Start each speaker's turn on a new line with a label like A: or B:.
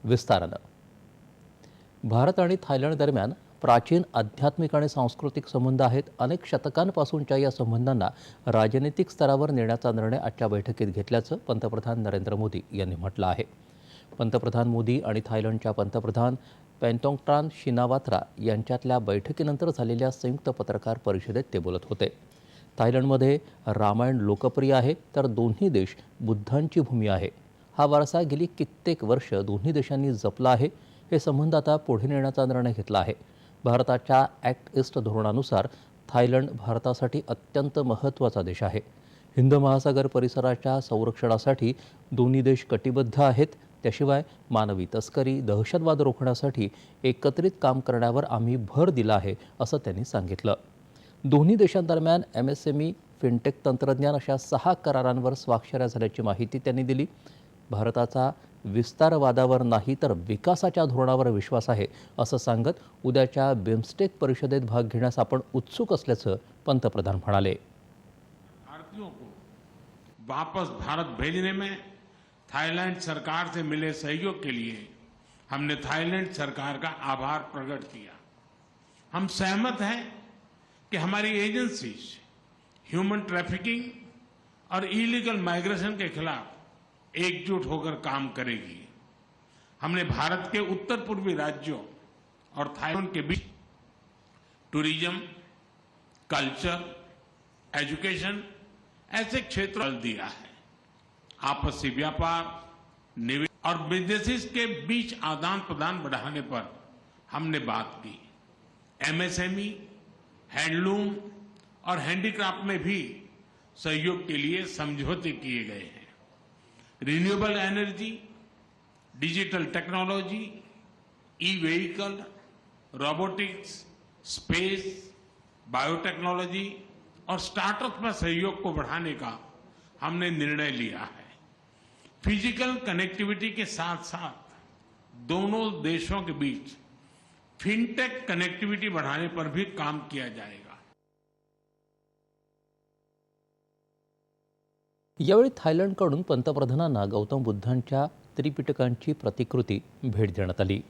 A: विस्तारानं। भारत आणि थायलंड दरम्यान प्राचीन आध्यात्मिक आणि सांस्कृतिक संबंध आहेत। अनेक शतकांपासूनच्या या संबंधांना राजनैतिक स्तरावर नेण्याचा निर्णय आजच्या बैठकीत घेतल्याचं पंतप्रधान नरेंद्र मोदी यांनी म्हटलं आहे। पंतप्रधान मोदी आणि थायलंडच्या पंतप्रधान पेंटोंगटान शिनावात्रा यांच्यातल्या बैठकीनंतर झालेल्या संयुक्त पत्रकार परिषदेत ते बोलत होते। थायलंडमध्ये रामायण लोकप्रिय आहे, तर दोन्ही देश बुद्धांची भूमी आहे। हा वारसा गेली कित्येक वर्ष दोन्ही देशांनी जपला आहे। हे संबंध आता पुढे नेण्याचा निर्णय घेतला आहे। भारताच्या ॲक्ट ईस्ट धोरणानुसार थायलंड भारतासाठी अत्यंत महत्त्वाचा देश आहे। हिंद महासागर परिसराच्या संरक्षणासाठी दोन्ही देश कटिबद्ध आहेत। त्याशिवाय मानवी तस्करी, दहशतवाद रोखण्यासाठी एकत्रित काम करण्यावर आम्ही भर दिला आहे, असं त्यांनी सांगितलं। दोन्ही देशांदरम्यान MSME, फिनटेक तंत्रज्ञान अशा 6 करारांवर स्वाक्षऱ्या झाल्याची माहिती त्यांनी दिली। भारताचा विस्तारवादावर नाही तर विकासाच्या धोरणावर विश्वास आहे, असं सांगत उद्याच्या बिमस्टेक परिषदेत भाग घेण्यास आपण उत्सुक असल्याचं पंतप्रधान म्हणाले।
B: भारतीयों को वापस भारत भेजने में थाईलैंड सरकार से मिले सहयोग के लिए हमने थाईलैंड सरकार का आभार प्रकट किया। हम सहमत हैं कि हमारी एजेंसीज ह्यूमन ट्रैफिकिंग और इलीगल माइग्रेशन के खिलाफ एकजुट होकर काम करेगी। हमने भारत के उत्तर पूर्वी राज्यों और थाईलैंड के बीच टूरिज्म, कल्चर, एजुकेशन ऐसे क्षेत्रों में दिया है। आपसी व्यापार, निवेश और बिजनेसेस के बीच आदान प्रदान बढ़ाने पर हमने बात की। MSME, हैंडलूम और हैंडीक्राफ्ट में भी सहयोग के लिए समझौते किए गए हैं। Renewable energy, digital technology, e-vehicle, robotics, space, biotechnology और स्टार्टअप में सहयोग को बढ़ाने का हमने निर्णय लिया है। फिजिकल कनेक्टिविटी के साथ साथ दोनों देशों के बीच फिनटेक कनेक्टिविटी बढ़ाने पर भी काम किया जाएगा।
A: यावेळी थायलंडकडून पंतप्रधानांना गौतम बुद्धांच्या त्रिपिटकांची प्रतिकृती भेट देण्यात आली।